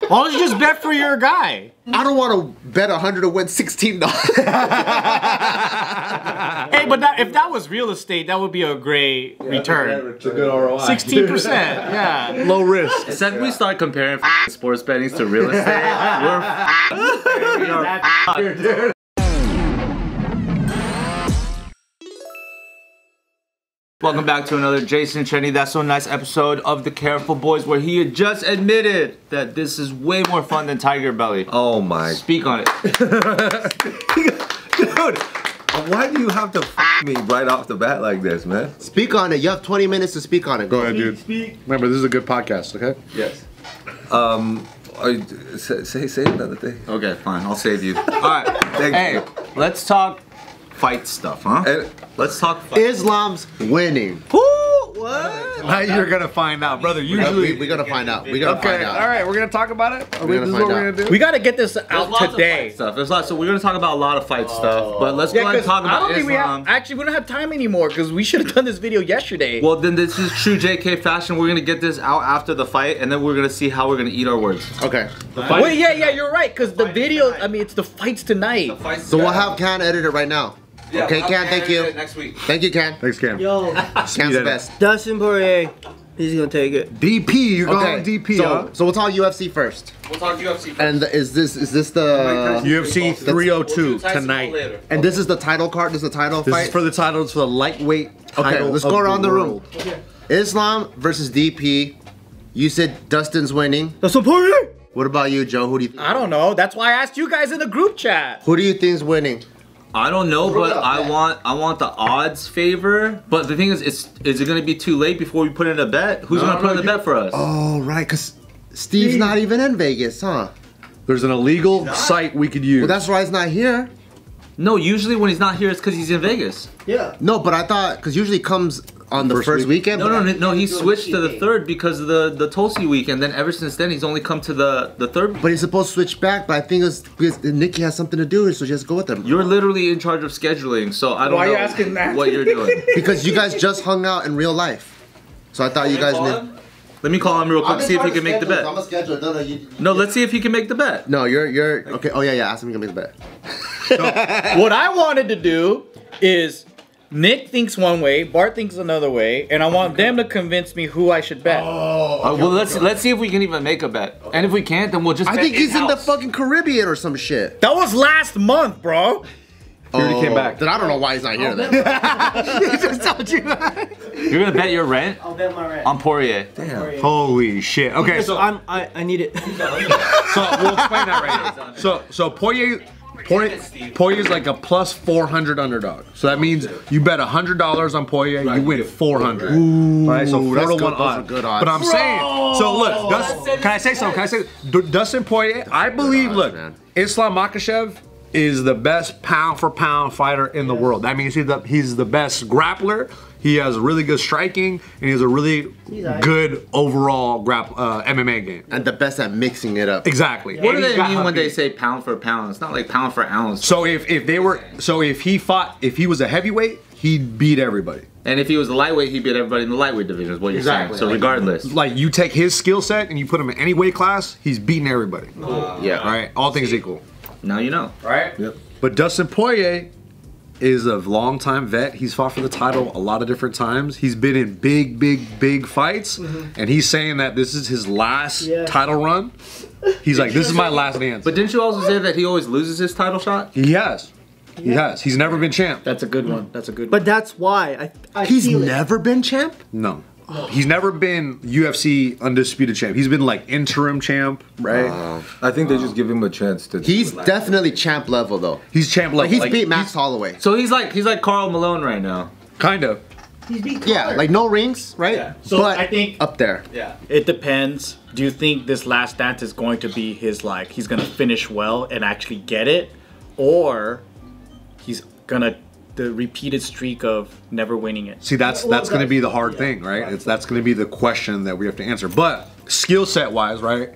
Why don't you just bet for your guy? I don't want to bet 100 to win $16. Hey, but if that was real estate, that would be a great return. It's a good ROI. 16%, yeah. Low risk. Since we start comparing sports betting to real estate, we're Welcome back to another Jason Cheny That's So Nice episode of The Careful Boys, where he had just admitted that this is way more fun than Tiger Belly. Oh my. Speak on it. Dude, why do you have to f me right off the bat like this, man? Speak on it. You have 20 minutes to speak on it. Go ahead, dude. Speak. Remember, this is a good podcast, okay? Yes. Say another thing. Okay, fine. I'll save you. Alright. Hey, let's talk fight stuff, huh? Let's talk fight. Islam's winning. What? Now you're gonna find out, brother. Usually we're gonna find out. We're gonna find out. All right, we're gonna talk about it. This is what we're gonna do. We gotta get this out today. There's lots, so we're gonna talk about a lot of fight stuff, but let's go ahead and talk about Islam. Actually, we don't have time anymore because we should have done this video yesterday. Well, then this is true JK fashion. We're gonna get this out after the fight, and then we're gonna see how we're gonna eat our words. Okay. Wait, yeah, you're right. Because the video, I mean, it's the fights tonight. So we'll have Kwan edit it right now. Yeah, okay, Kwan, thank you. Next week. Thank you, Kwan. Thanks, Cam. Yo, Kwan's the best. Dustin Poirier, he's gonna take it. DP, you're going DP, huh? So we'll talk UFC first. We'll talk UFC first. And is this the UFC 302 tonight. And this is the title card. This is the title This fight. is for the title. It's for the lightweight title. Okay, let's go around the room. Okay. Islam versus DP. You said Dustin's winning. Dustin Poirier. What about you, Joe? Who do you? I don't know. That's why I asked you guys in the group chat. Who do you think's winning? I don't know, but I want the odds favor. But the thing is it gonna be too late before we put in a bet? Who's gonna put in the bet for us? Oh, right, because Steve's not even in Vegas, huh? There's an illegal site we could use. Well, that's why he's not here. No, usually when he's not here, it's because he's in Vegas. Yeah. No, but I thought, because usually comes on the first weekend. No, he switched to the third because of the Tulsi week, and then ever since then, he's only come to the third. But he's supposed to switch back, but I think it's because Nikki has something to do, so just go with him. You're literally in charge of scheduling, so I don't know Why are you asking that? what you're doing. Because you guys just hung out in real life. So I thought you guys knew. Let me call him real quick, see if he can make the bet. I'm a scheduler. No, let's see if he can make the bet. No, you're okay. Oh yeah, ask him if he can make the bet. What I wanted to do is Nick thinks one way, Bart thinks another way, and I want them to convince me who I should bet. Well, let's see if we can even make a bet. And if we can't, then we'll just bet I think he's in the in-house. fucking Caribbean or some shit. That was last month, bro. He already came back. Then I don't know why he's not here then. He just told you. You're gonna bet your rent I'll bet my rent. on Poirier. Damn. Holy shit. Okay, So I need it. so we'll explain that right now. So Poirier's like a plus 400 underdog. So that means you bet $100 on Poirier, you win 400. Ooh, right? So 4 that's to 1 good. Those are odds. good odds. But I'm saying, so look, can I say something? Dustin Poirier, I believe, look, Islam Makhachev is the best pound for pound fighter in the world. That means he's the best grappler. He has really good striking, and he has a really good overall MMA game. And the best at mixing it up. Exactly. What do And they he's got mean when they Habib. say pound for pound? It's not like pound for ounce. So if he was a heavyweight, he'd beat everybody. And if he was a lightweight, he'd beat everybody in the lightweight division, is what you're saying. So regardless. Like, you take his skill set and you put him in any weight class, he's beating everybody. Yeah. Right? All things equal. Now you know. Right? Yep. But Dustin Poirier is a long-time vet. He's fought for the title a lot of different times. He's been in big fights. And he's saying that this is his last title run. He's like, this is my last dance. But didn't you also say that he always loses his title shot? He has. He has. He's never been champ. That's a good one. That's a good one. But that's why He's feel it. never been champ? No. He's never been UFC undisputed champ. He's been like interim champ, right? I think they just give him a chance to. He's definitely champ level though. He's champ Like level. he's beat Max Holloway. So he's like Carl Malone right now. Kind of. He's beat Yeah, like no rings, right? Yeah. So but I think up there. Yeah. It depends. Do you think this last dance is going to be his he's gonna finish well and actually get it? Or he's gonna the repeated streak of never winning it? See, that's going to be the hard thing, right? That's going to be the question that we have to answer. But skill set wise, right?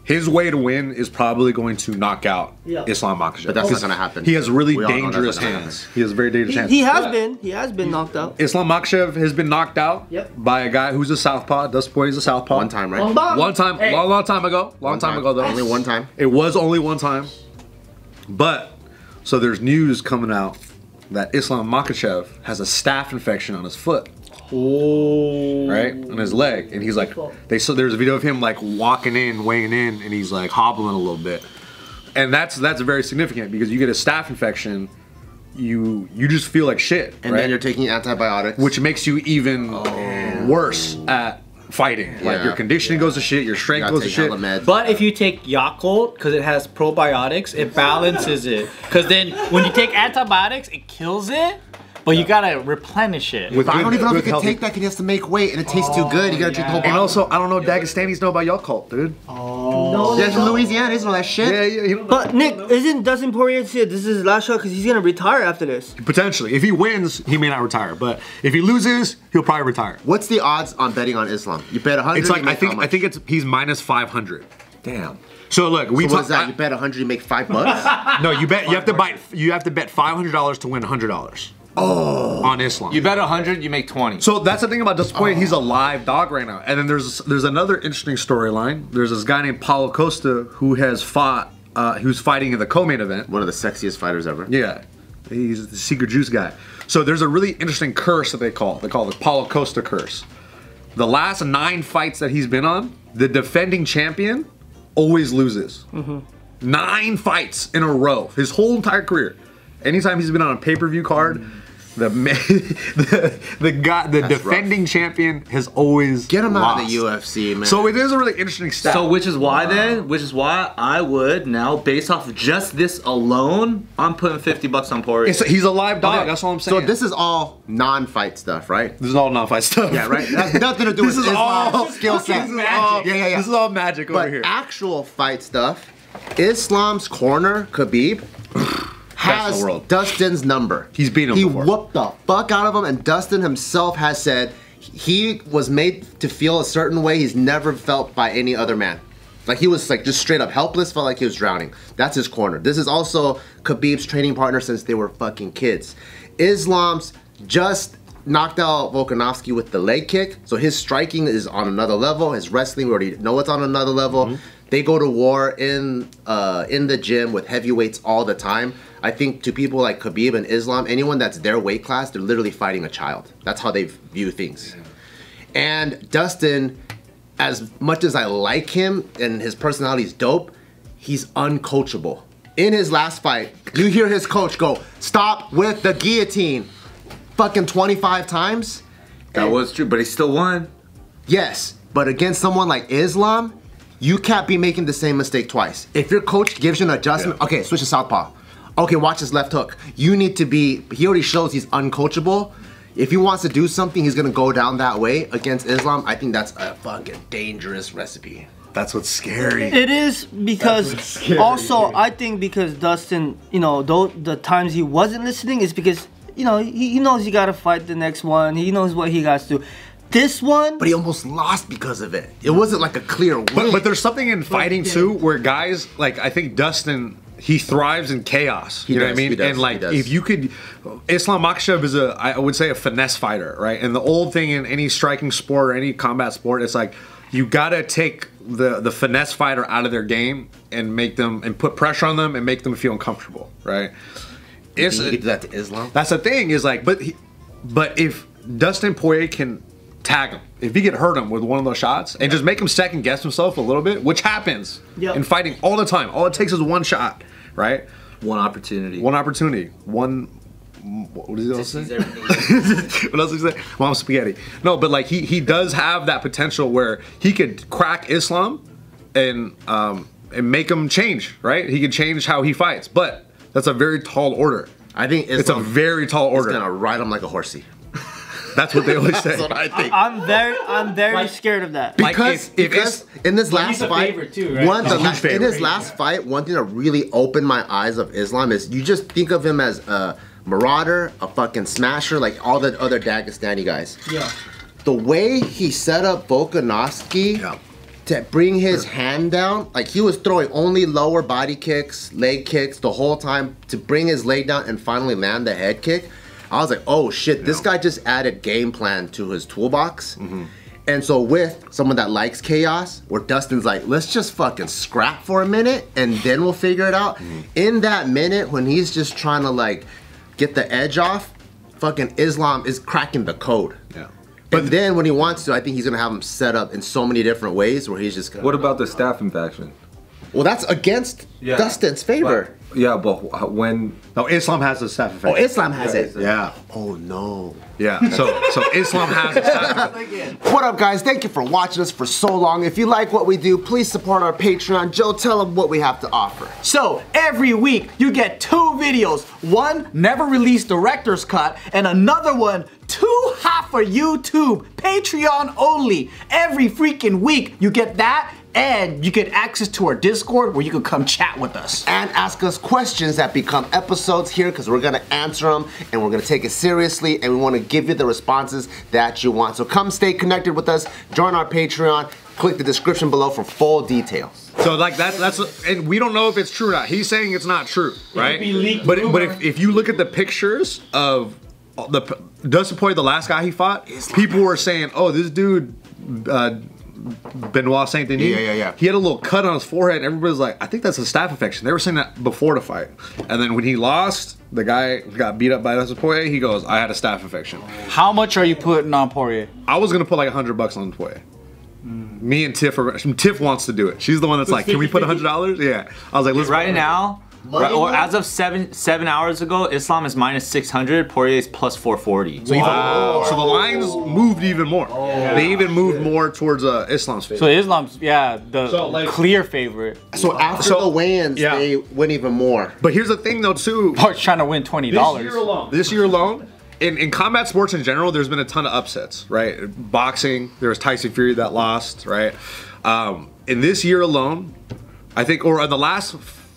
his way to win is probably going to knock out Yeah. Islam Makhachev. But that's not gonna happen. He has really We all know that's dangerous not gonna hands. He has very dangerous hands. He has been knocked out. Islam Makhachev has been knocked out Yep. by a guy who's a southpaw. Dustin Poirier's a southpaw. One time, right? One time, long time ago. Long time ago, though. Only one time. It was only one time. But, so there's news coming out that Islam Makhachev has a staph infection on his foot. Oh. Right? On his leg. And he's like, so there's a video of him like walking in, weighing in, and he's like hobbling a little bit. And that's very significant because you get a staph infection, you just feel like shit. And right? then you're taking antibiotics. Which makes you even worse at fighting. Like your conditioning goes to shit, your strength goes to shit. But if you take Yakult, because it has probiotics, it balances it. Because then when you take antibiotics, it kills it, but you gotta replenish it. But I don't even know if you can take that because he has to make weight and it tastes too good. You gotta drink the whole bottle. And also, I don't know if Dagestanis know about Yakult, dude. No, Yeah, from Louisiana, he doesn't know that shit. Yeah. But Nick, isn't Dustin Poirier said this is his last shot because he's gonna retire after this? Potentially. If he wins, he may not retire. But if he loses, he'll probably retire. What's the odds on betting on Islam? You bet 100. It's like you make how much? I think he's minus 500. Damn. So look, we So talk what is that? You bet 100, you make $5? No, you have to bet $500 to win $100. Oh. On Islam. You bet 100, you make 20. So that's the thing about Dustin Poirier. He's a live dog right now. And then there's another interesting storyline. There's this guy named Paulo Costa who has fought, who's fighting in the co-main event. One of the sexiest fighters ever. Yeah, he's the secret juice guy. So there's a really interesting curse that they call the Paulo Costa curse. The last 9 fights that he's been on, the defending champion always loses. 9 fights in a row, his whole entire career. Anytime he's been on a pay-per-view card, the defending champion has always Get him out lost. of the UFC, man. So it is a really interesting stat. So which is why I would now, based off of just this alone, I'm putting $50 on Poirier. He's a live dog. Okay, That's all I'm saying. So this is all non-fight stuff, right? This is all non-fight stuff. Yeah, right? It has nothing to do with Islam's skill set. Yeah. This is all magic over But here. actual fight stuff, Islam's corner, Khabib, has the world. Dustin's number. He's beaten him He before. whooped the fuck out of him, and Dustin himself has said he was made to feel a certain way he's never felt by any other man. Like he was like just straight up helpless, felt like he was drowning. That's his corner. This is also Khabib's training partner since they were fucking kids. Islam's just knocked out Volkanovski with the leg kick, so his striking is on another level. His wrestling, we already know it's on another level. They go to war in the gym with heavyweights all the time. I think to people like Khabib and Islam, anyone that's their weight class, they're literally fighting a child. That's how they view things. And Dustin, as much as I like him and his personality is dope, he's uncoachable. In his last fight, you hear his coach go, "Stop with the guillotine," fucking 25 times. That was true, but he still won. Yes, but against someone like Islam, you can't be making the same mistake twice. If your coach gives you an adjustment, okay, switch to southpaw. Okay, watch his left hook. You need to be, he already shows he's uncoachable. If he wants to do something, he's gonna go down that way against Islam. I think that's a fucking dangerous recipe. That's what's scary. It is because also I think because Dustin, you know, the times he wasn't listening is because, you know, he knows he gotta fight the next one. He knows what he got to do. This one, But he almost lost because of it. It wasn't like a clear win. But there's something in fighting too where guys, like I think Dustin, he thrives in chaos. You know what I mean? He does, And like he does. if you could, Islam Makhachev is I would say a finesse fighter, right? And the old thing in any striking sport or any combat sport, it's like you gotta take the finesse fighter out of their game and make them and put pressure on them and make them feel uncomfortable, right? you could do that to Islam. That's the thing is like, but if Dustin Poirier can tag him, if he could hurt him with one of those shots and just make him second guess himself a little bit, which happens in fighting all the time. All it takes is one shot, right? One opportunity. One opportunity. What does he else say? What else did he say? Well, I'm spaghetti. No, but like he does have that potential where he could crack Islam and make him change, right? He could change how he fights, but that's a very tall order. I think Islam It's a very tall order. is gonna ride him like a horsey. That's what they always say. That's what I think. I'm very scared of that. Like, Because in this last he's a fight, favorite too, right? one He's a huge in favorite. his last fight, one thing that really opened my eyes of Islam is you just think of him as a marauder, a fucking smasher, like all the other Dagestani guys. Yeah. The way he set up Volkanovski to bring his hand down, like he was throwing only lower body kicks, leg kicks the whole time to bring his leg down and finally land the head kick. I was like, oh shit, this guy just added game plan to his toolbox. And so with someone that likes chaos, where Dustin's like, let's just fucking scrap for a minute and then we'll figure it out. In that minute when he's just trying to like get the edge off, fucking Islam is cracking the code. Yeah. But then when he wants to, I think he's gonna have him set up in so many different ways where he's just gonna... What about the staph infection? Well, that's against Dustin's favor. But when... No, Islam has a staph infection. Oh, Islam has it. Yeah. Oh no. Yeah. So Islam has a staph infection. What up, guys? Thank you for watching us for so long. If you like what we do, please support our Patreon. Joe, tell them what we have to offer. So every week you get 2 videos. One never released director's cut, and another one 2 half for YouTube, Patreon only. Every freaking week you get that. And you get access to our Discord where you can come chat with us. And ask us questions that become episodes here because we're gonna answer them and we're gonna take it seriously and we wanna give you the responses that you want. So come stay connected with us, join our Patreon, click the description below for full details. So like that's and we don't know if it's true or not. He's saying it's not true, right? But if you look at the pictures of the Dustin Poirier, the last guy he fought, people were saying, oh, this dude Benoit Saint Denis. Yeah. He had a little cut on his forehead, and everybody was like, I think that's a staph infection. They were saying that before the fight. And then when he lost, the guy got beat up by Dustin Poirier, he goes, I had a staph infection. How much are you putting on Poirier? I was gonna put like $100 on Poirier. Me and Tiff wants to do it. She's the one that's like, can we put $100? Yeah. I was like, let's Right now, or as of 7 hours ago, Islam is minus 600, Poirier is plus 440. So the lines moved even more. They even moved more towards Islam's favor. So Islam's, the clear favorite. So after the weigh-ins, they win even more. But here's the thing though too. Bart's trying to win $20. This year alone, in combat sports in general, there's been a ton of upsets, right? Boxing, there was Tyson Fury that lost, right? In this year alone, I think, or in the last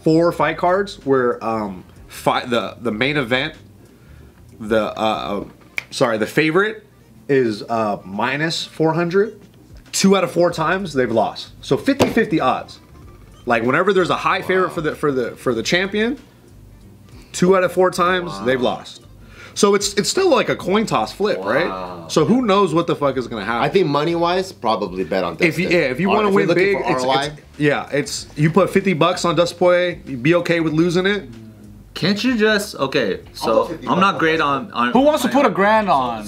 4 fight cards where the main event, the favorite is minus 400. 2 out of 4 times they've lost. So 50-50 odds. Like whenever there's a high favorite for the champion, 2 out of 4 times they've lost. So it's still like a coin toss flip, right? So who knows what the fuck is gonna happen? I think money-wise, probably bet on Dustin. If you want to win big, it's you put $50 on Dustin Poirier, you'd be okay with losing it. Can't you just, so I'm not great on Who wants to put $1,000 on?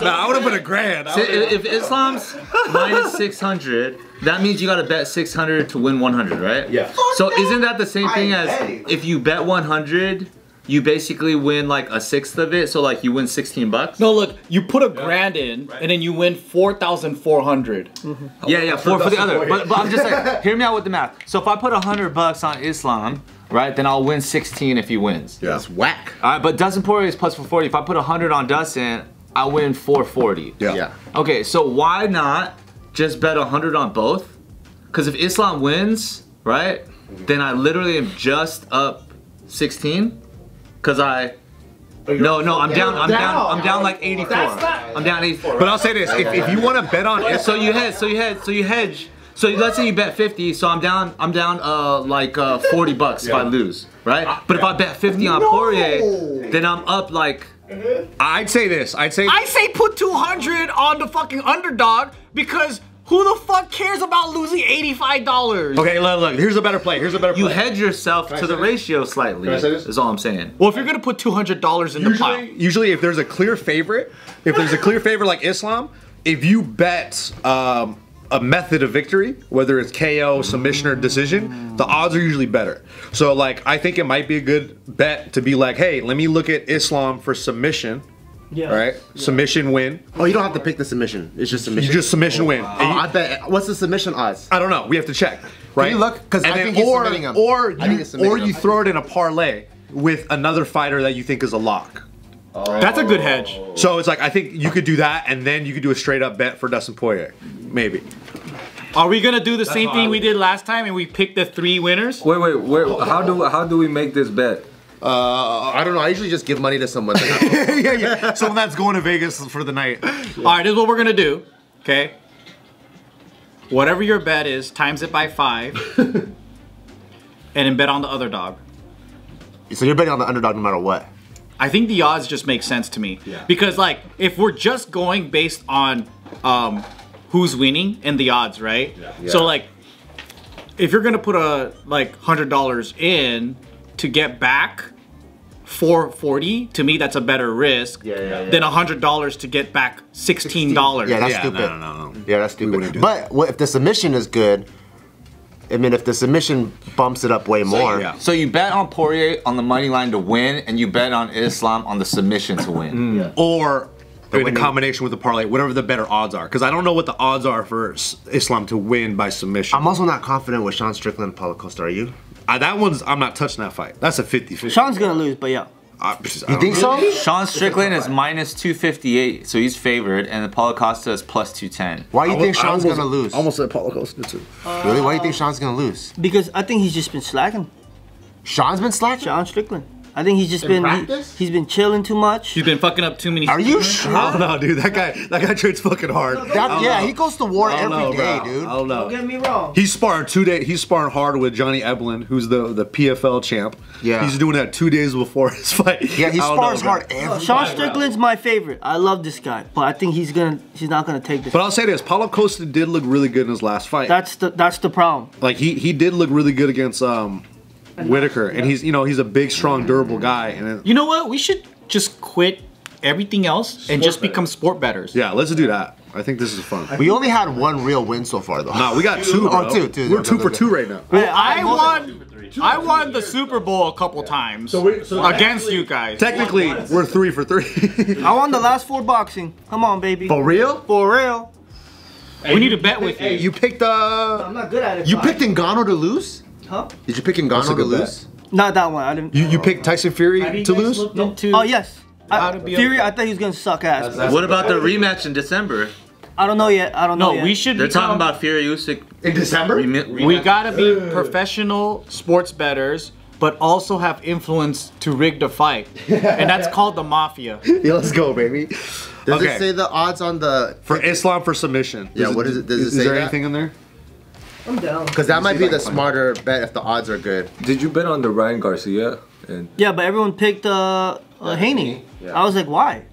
I would have put $1,000. If Islam's minus 600, that means you gotta bet 600 to win 100, right? Yeah. So isn't that the same thing as if you bet 100, you basically win like a sixth of it, so like you win 16 bucks? No, look, you put $1,000 in, and then you win 4,400. Yeah, for the other. But I'm just like, hear me out with the math. So if I put $100 on Islam, right, then I'll win 16 if he wins. Yeah. That's whack. All right, but Dustin Poirier is plus 440. If I put 100 on Dustin, I win 440. Yeah. Okay, so why not just bet 100 on both? Because if Islam wins, right, then I literally am just up 16. Cause I'm down like 84. I'm down 84. But I'll say this: if you want to bet on it, so you hedge. So let's say you bet 50. So I'm down like 40 bucks if I lose, right? But if I bet 50 on Poirier, then I'm up like. I'd say this. I say put 200 on the fucking underdog because. Who the fuck cares about losing $85? Okay, look, here's a better play. You hedge yourself to the ratio slightly, is all I'm saying. Well, if you're gonna put $200 in the pile. Usually if there's a clear favorite, like Islam, if you bet a method of victory, whether it's KO, submission, or decision, the odds are usually better. So like, I think it might be a good bet to be like, hey, let me look at Islam for submission. Yeah. Right? Yeah. Submission win. Oh, you don't have to pick the submission. It's just submission. You just submission win. I bet. What's the submission odds? I don't know. We have to check. Right? Can you look? Because I think he's submitting him. Or you throw it in a parlay with another fighter that you think is a lock. Oh. That's a good hedge. So it's like, I think you could do that, and then you could do a straight up bet for Dustin Poirier. Maybe. Are we gonna do the same thing we did last time and we picked the 3 winners? Wait. How do we make this bet? I don't know. I usually just give money to someone. yeah. Someone that's going to Vegas for the night. All right, this is what we're gonna do. Okay. whatever your bet is, times it by 5, and then bet on the underdog. So you're betting on the underdog no matter what? I think the odds just make sense to me. Yeah. Because like, if we're just going based on who's winning and the odds, right? Yeah. So like, if you're gonna put a like $100 in to get back 440, to me that's a better risk than $100 to get back $16. Yeah, that's Yeah, stupid. no. Yeah, that's stupid. wouldn't do But what, if the submission is good, I mean, if the submission bumps it up way more. yeah. So you bet on Poirier on the money line to win, and you bet on Islam on the submission to win. Or in winning. combination with the parlay, whatever the better odds are. Because I don't know what the odds are for Islam to win by submission. I'm also not confident with Sean Strickland and Paulo Costa, are you? I'm not touching that fight. That's a 50-50. Sean's gonna lose, but yeah. You think so? Sean Strickland is minus 258, so he's favored, and Paulo Costa is plus 210. Why do you think Sean's gonna lose? Almost said Paulo Costa too. Really? Why do you think Sean's gonna lose? Because I think he's just been slacking. Sean's been slacking? Sean Strickland. I think he's just In been practice? he's been chilling too much. He's been fucking up too many. Are you sure? I don't know, dude. That guy trains fucking hard. He goes to war every day, bro. dude. I don't know. Don't get me wrong. He's sparring 2 days. He's sparring hard with Johnny Eblin, who's the PFL champ. Yeah. He's doing that 2 days before his fight. Yeah, he I don't spars know, bro. hard every Sean Strickland's my favorite. I love this guy, but I think he's not gonna take this. But I'll say this: Paulo Costa did look really good in his last fight. That's the problem. Like he did look really good against Whitaker, and he's a big, strong, durable guy. And You know what? We should just quit everything else and just become sport bettors. yeah, let's do that. I think this is fun. We only had one real win so far, though. Nah, we got two, bro. Oh, two. We're 2 for 2 right now. I won the Super Bowl a couple times against you guys. Technically, we're 3 for 3. I won the last 4 boxing. Come on, baby. For real? For real. We need to bet with you. You picked I'm not good at it. You picked Ngannou to lose? Huh? Did you pick Ngannou to good bet. lose? Not that one. I didn't. you picked Tyson Fury to lose. Oh yes. Fury. I thought he was gonna suck ass. What about the rematch in December? I don't know yet. I don't know No, yet. we should. They're talking about Fury Usyk In December? We gotta be professional sports bettors, but also have influence to rig the fight, and that's called the mafia. Yeah, let's go, baby. Does Okay. it say the odds on the... For Islam for submission. Yeah, what is it? Does it is say there that? anything in there? I'm down. Because that might be the smarter bet if the odds are good. Did you bet on the Ryan Garcia? And Yeah, but everyone picked Haney. Yeah. I was like, why?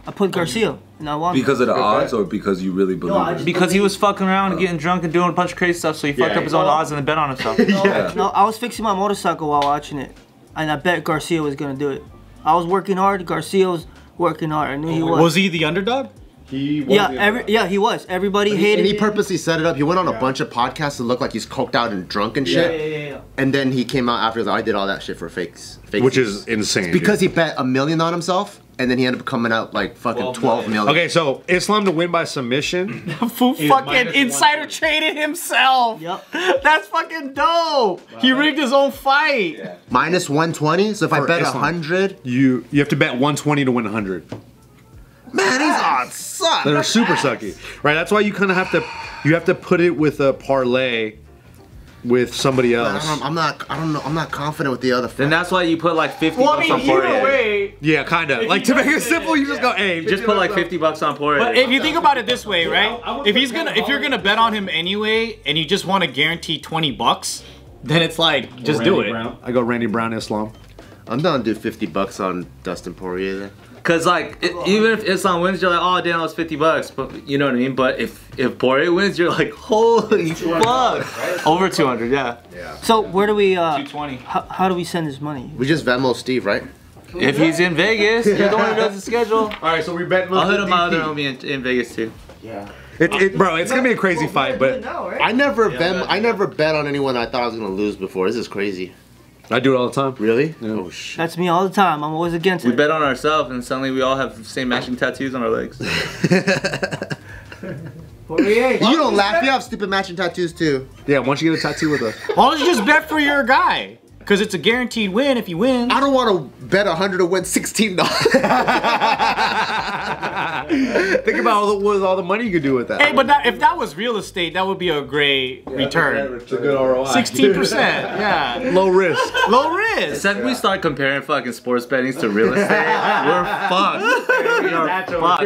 I put Garcia, and I won. because of the odds, or because you really believe I it? just- Because he was fucking around and getting drunk and doing a bunch of crazy stuff, so he fucked up his own odds and then bet on himself. Yeah. No, I was fixing my motorcycle while watching it, and I bet Garcia was gonna do it. I was working hard. Garcia was working hard. I knew he was. Was he the underdog? He Yeah, he was. Everybody hated And he him. purposely set it up. He went on a bunch of podcasts to look like he's coked out and drunk and shit. Yeah. And then he came out after, I did all that shit for fakes. which is insane. Because he bet $1 million on himself, and then he ended up coming out like fucking 12 million. Okay, so Islam to win by submission. Who fucking insider traded himself? Yep. That's fucking dope. He rigged his own fight. Minus 120. So if I For bet Islam. 100, You have to bet 120 to win 100. man, these odds suck. They're super sucky, right? That's why you kind of have to put it with a parlay with somebody else. I'm not confident with the other. Then that's why you put like 50 Well, I bucks mean, on Poirier. either way. Yeah, kind of. Like to make it simple, you just go, hey, You just put like 50 bucks on Poirier. But if you think about it this way, right? If you're gonna bet on him anyway, and you just want to guarantee $20, then it's like just do it. I go Randy Brown, Islam. I'm down to do $50 on Dustin Poirier. Then. Cause like even if Islam wins, you're like, oh damn, that was $50. But you know what I mean. But if Poirier wins, you're like, holy fuck, over 200, yeah. So where do we? 220. How do we send this money? We just Venmo Steve, right? If he's in Vegas, you're the one who does the schedule. All right, so we bet. I'll hit up my other homie in Vegas too. Bro, it's gonna be a crazy fight, but I never bet on anyone I thought I was gonna lose before. This is crazy. I do it all the time. Really? Oh shit. That's me all the time. I'm always against We it. bet on ourselves, and suddenly we all have the same matching tattoos on our legs. Poirier. You don't laugh. You have stupid matching tattoos too. Yeah, once you get a tattoo with us. Why don't you just bet for your guy? Because it's a guaranteed win if you win. I don't want to bet 100 to win $16. Think about all the money you could do with that. Hey, but if that was real estate, that would be a great return. It's a good ROI. 16%, yeah. Low risk. Low risk. Except we start comparing fucking sports bettings to real estate, we're fucked. We are fucked.